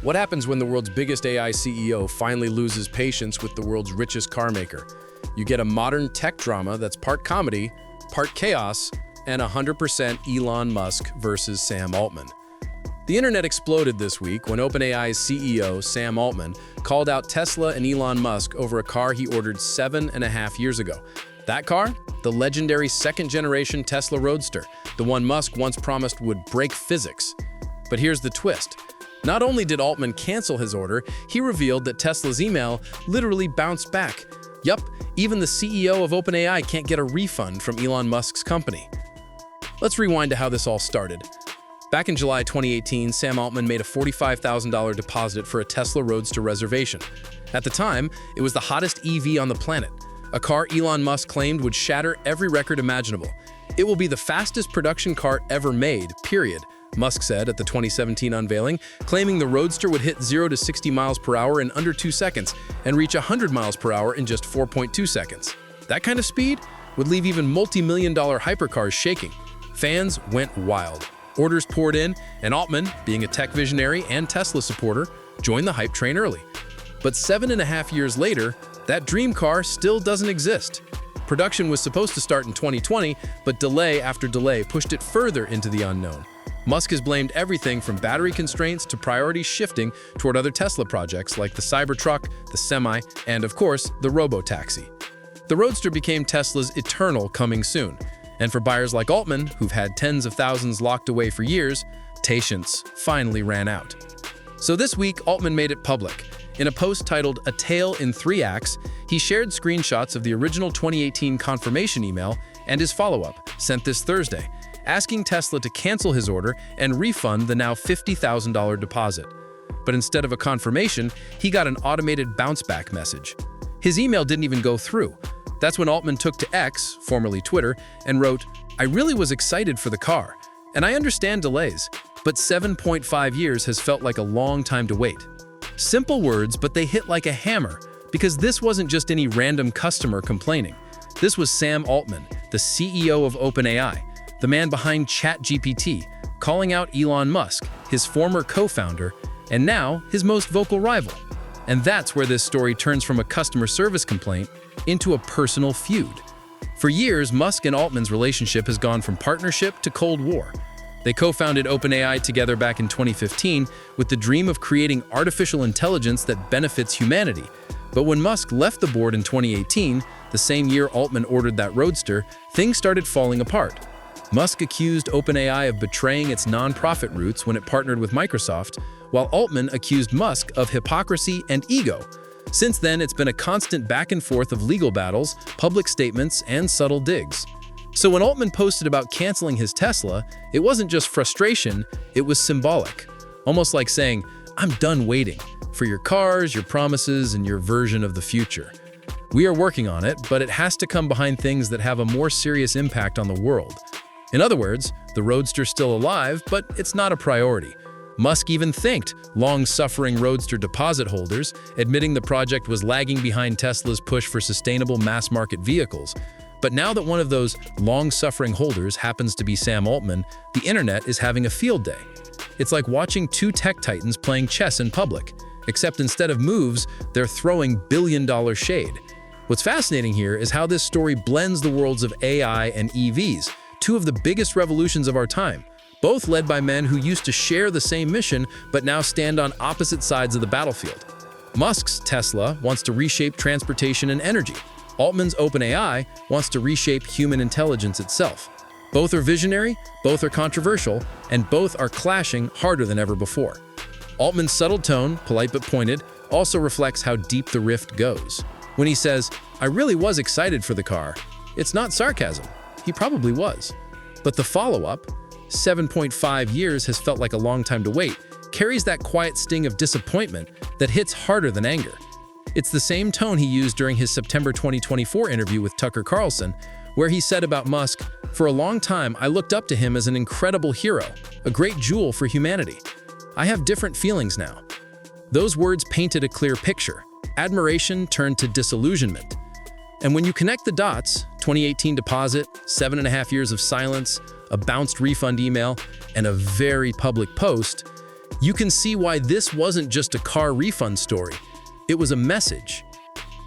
What happens when the world's biggest AI CEO finally loses patience with the world's richest car maker? You get a modern tech drama that's part comedy, part chaos, and 100% Elon Musk versus Sam Altman. The internet exploded this week when OpenAI's CEO, Sam Altman, called out Tesla and Elon Musk over a car he ordered 7.5 years ago. That car? The legendary second-generation Tesla Roadster, the one Musk once promised would break physics. But here's the twist. Not only did Altman cancel his order, he revealed that Tesla's email literally bounced back. Yup, even the CEO of OpenAI can't get a refund from Elon Musk's company. Let's rewind to how this all started. Back in July 2018, Sam Altman made a $45,000 deposit for a Tesla Roadster reservation. At the time, it was the hottest EV on the planet, a car Elon Musk claimed would shatter every record imaginable. It will be the fastest production car ever made, period, Musk said at the 2017 unveiling, claiming the Roadster would hit 0 to 60 miles per hour in under 2 seconds and reach 100 miles per hour in just 4.2 seconds. That kind of speed would leave even multi-million-dollar hypercars shaking. Fans went wild. Orders poured in, and Altman, being a tech visionary and Tesla supporter, joined the hype train early. But 7.5 years later, that dream car still doesn't exist. Production was supposed to start in 2020, but delay after delay pushed it further into the unknown. Musk has blamed everything from battery constraints to priorities shifting toward other Tesla projects like the Cybertruck, the Semi, and of course, the Robotaxi. The Roadster became Tesla's eternal coming soon. And for buyers like Altman, who've had tens of thousands locked away for years, patience finally ran out. So this week, Altman made it public. In a post titled "A Tale in 3 Acts," he shared screenshots of the original 2018 confirmation email and his follow-up, sent this Thursday, asking Tesla to cancel his order and refund the now $50,000 deposit. But instead of a confirmation, he got an automated bounce-back message. His email didn't even go through. That's when Altman took to X, formerly Twitter, and wrote, "I really was excited for the car, and I understand delays, but 7.5 years has felt like a long time to wait." Simple words, but they hit like a hammer, because this wasn't just any random customer complaining. This was Sam Altman, the CEO of OpenAI, the man behind ChatGPT, calling out Elon Musk, his former co-founder, and now his most vocal rival. And that's where this story turns from a customer service complaint into a personal feud. For years, Musk and Altman's relationship has gone from partnership to Cold War. They co-founded OpenAI together back in 2015 with the dream of creating artificial intelligence that benefits humanity. But when Musk left the board in 2018, the same year Altman ordered that Roadster, things started falling apart. Musk accused OpenAI of betraying its non-profit roots when it partnered with Microsoft, while Altman accused Musk of hypocrisy and ego. Since then, it's been a constant back and forth of legal battles, public statements, and subtle digs. So when Altman posted about canceling his Tesla, it wasn't just frustration, it was symbolic. Almost like saying, "I'm done waiting for your cars, your promises, and your version of the future. We are working on it, but it has to come behind things that have a more serious impact on the world." In other words, the Roadster's still alive, but it's not a priority. Musk even thanked long-suffering Roadster deposit holders, admitting the project was lagging behind Tesla's push for sustainable mass-market vehicles. But now that one of those long-suffering holders happens to be Sam Altman, the internet is having a field day. It's like watching two tech titans playing chess in public, except instead of moves, they're throwing billion-dollar shade. What's fascinating here is how this story blends the worlds of AI and EVs, two of the biggest revolutions of our time, both led by men who used to share the same mission but now stand on opposite sides of the battlefield. Musk's Tesla wants to reshape transportation and energy. Altman's OpenAI wants to reshape human intelligence itself. Both are visionary, both are controversial, and both are clashing harder than ever before. Altman's subtle tone, polite but pointed, also reflects how deep the rift goes. When he says, "I really was excited for the car," it's not sarcasm. He probably was. But the follow-up, 7.5 years has felt like a long time to wait, carries that quiet sting of disappointment that hits harder than anger. It's the same tone he used during his September 2024 interview with Tucker Carlson, where he said about Musk, "For a long time, I looked up to him as an incredible hero, a great jewel for humanity. I have different feelings now." Those words painted a clear picture. Admiration turned to disillusionment. And when you connect the dots, 2018 deposit, 7.5 years of silence, a bounced refund email, and a very public post, You can see why this wasn't just a car refund story. It was a message.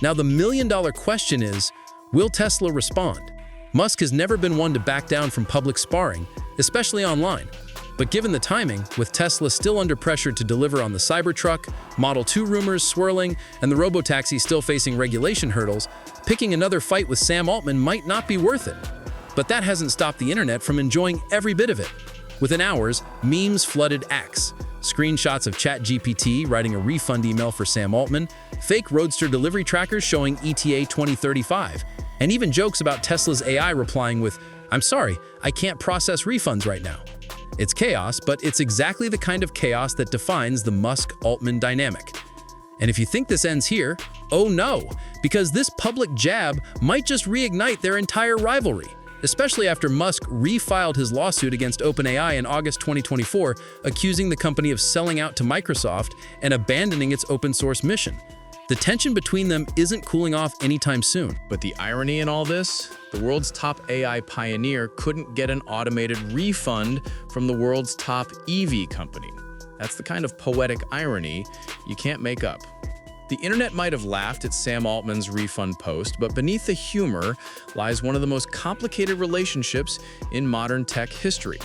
Now, the million-dollar question is, will Tesla respond? Musk has never been one to back down from public sparring, especially online. But given the timing, with Tesla still under pressure to deliver on the Cybertruck, Model 2 rumors swirling, and the robotaxi still facing regulation hurdles, picking another fight with Sam Altman might not be worth it. But that hasn't stopped the internet from enjoying every bit of it. Within hours, memes flooded X. Screenshots of ChatGPT writing a refund email for Sam Altman, fake Roadster delivery trackers showing ETA 2035, and even jokes about Tesla's AI replying with, "I'm sorry, I can't process refunds right now." It's chaos, but it's exactly the kind of chaos that defines the Musk-Altman dynamic. And if you think this ends here, oh no, because this public jab might just reignite their entire rivalry, especially after Musk refiled his lawsuit against OpenAI in August 2024, accusing the company of selling out to Microsoft and abandoning its open-source mission. The tension between them isn't cooling off anytime soon. But the irony in all this? The world's top AI pioneer couldn't get an automated refund from the world's top EV company. That's the kind of poetic irony you can't make up. The internet might have laughed at Sam Altman's refund post, but beneath the humor lies one of the most complicated relationships in modern tech history.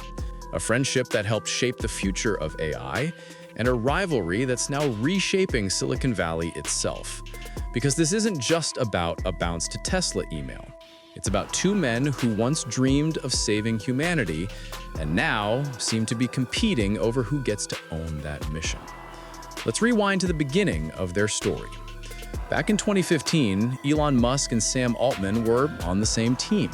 A friendship that helped shape the future of AI, and a rivalry that's now reshaping Silicon Valley itself. Because this isn't just about a bounce to Tesla email. It's about two men who once dreamed of saving humanity and now seem to be competing over who gets to own that mission. Let's rewind to the beginning of their story. Back in 2015, Elon Musk and Sam Altman were on the same team.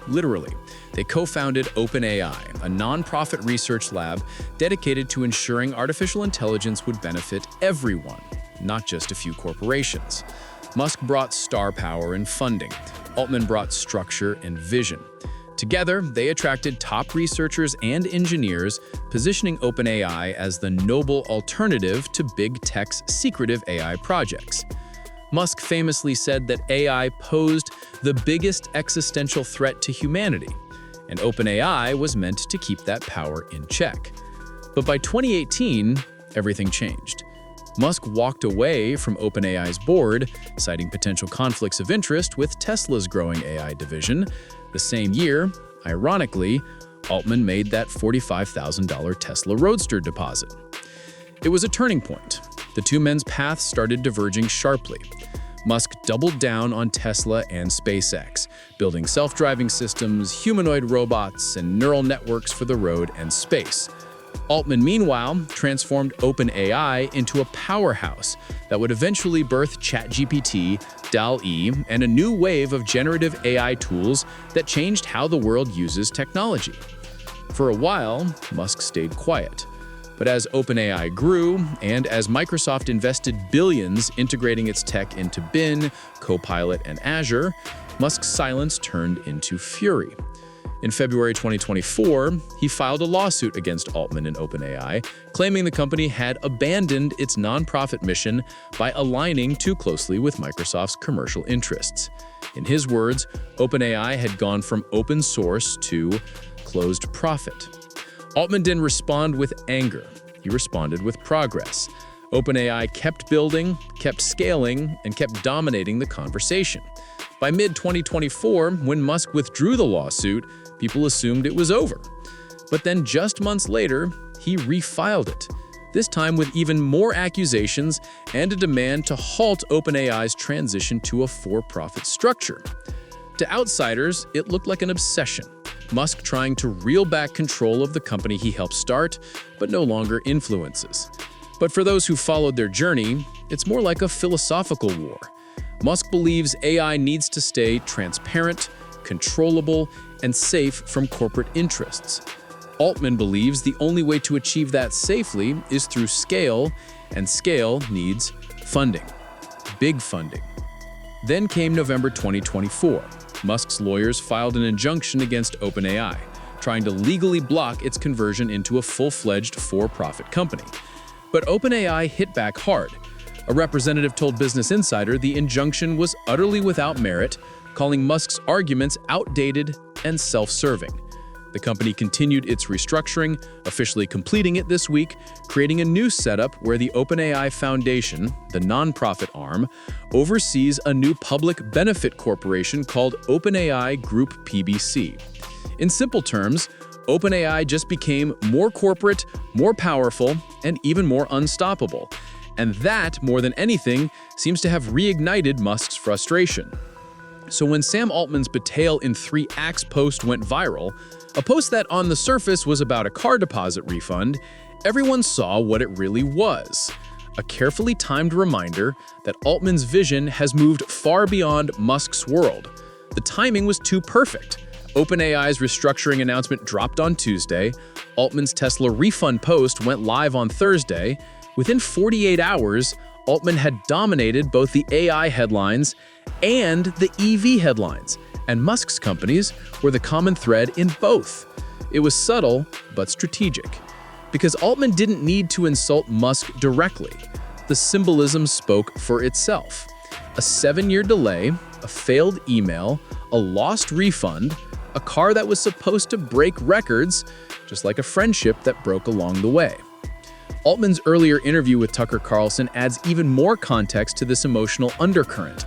Literally. They co-founded OpenAI, a nonprofit research lab dedicated to ensuring artificial intelligence would benefit everyone, not just a few corporations. Musk brought star power and funding. Altman brought structure and vision. Together, they attracted top researchers and engineers, positioning OpenAI as the noble alternative to big tech's secretive AI projects. Musk famously said that AI posed the biggest existential threat to humanity, and OpenAI was meant to keep that power in check. But by 2018, everything changed. Musk walked away from OpenAI's board, citing potential conflicts of interest with Tesla's growing AI division. The same year, ironically, Altman made that $45,000 Tesla Roadster deposit. It was a turning point. The two men's paths started diverging sharply. Musk doubled down on Tesla and SpaceX, building self-driving systems, humanoid robots, and neural networks for the road and space. Altman, meanwhile, transformed OpenAI into a powerhouse that would eventually birth ChatGPT, DALL-E, and a new wave of generative AI tools that changed how the world uses technology. For a while, Musk stayed quiet. But as OpenAI grew, and as Microsoft invested billions integrating its tech into Bing, Copilot, and Azure, Musk's silence turned into fury. In February 2024, he filed a lawsuit against Altman and OpenAI, claiming the company had abandoned its nonprofit mission by aligning too closely with Microsoft's commercial interests. In his words, OpenAI had gone from open source to closed profit. Altman didn't respond with anger. He responded with progress. OpenAI kept building, kept scaling, and kept dominating the conversation. By mid-2024, when Musk withdrew the lawsuit, people assumed it was over. But then just months later, he refiled it, this time with even more accusations and a demand to halt OpenAI's transition to a for-profit structure. To outsiders, it looked like an obsession. Musk trying to reel back control of the company he helped start, but no longer influences. But for those who followed their journey, it's more like a philosophical war. Musk believes AI needs to stay transparent, controllable, and safe from corporate interests. Altman believes the only way to achieve that safely is through scale, and scale needs funding. Big funding. Then came November 2024. Musk's lawyers filed an injunction against OpenAI, trying to legally block its conversion into a full-fledged for-profit company. But OpenAI hit back hard. A representative told Business Insider the injunction was utterly without merit, calling Musk's arguments outdated and self-serving. The company continued its restructuring, officially completing it this week, creating a new setup where the OpenAI Foundation, the nonprofit arm, oversees a new public benefit corporation called OpenAI Group PBC. In simple terms, OpenAI just became more corporate, more powerful, and even more unstoppable. And that, more than anything, seems to have reignited Musk's frustration. So when Sam Altman's betrayal in 3 acts post went viral, a post that on the surface was about a car deposit refund, everyone saw what it really was. A carefully timed reminder that Altman's vision has moved far beyond Musk's world. The timing was too perfect. OpenAI's restructuring announcement dropped on Tuesday, Altman's Tesla refund post went live on Thursday. Within 48 hours, Altman had dominated both the AI headlines and the EV headlines, and Musk's companies were the common thread in both. It was subtle, but strategic. Because Altman didn't need to insult Musk directly. The symbolism spoke for itself. A 7-year delay, a failed email, a lost refund, a car that was supposed to break records, just like a friendship that broke along the way. Altman's earlier interview with Tucker Carlson adds even more context to this emotional undercurrent.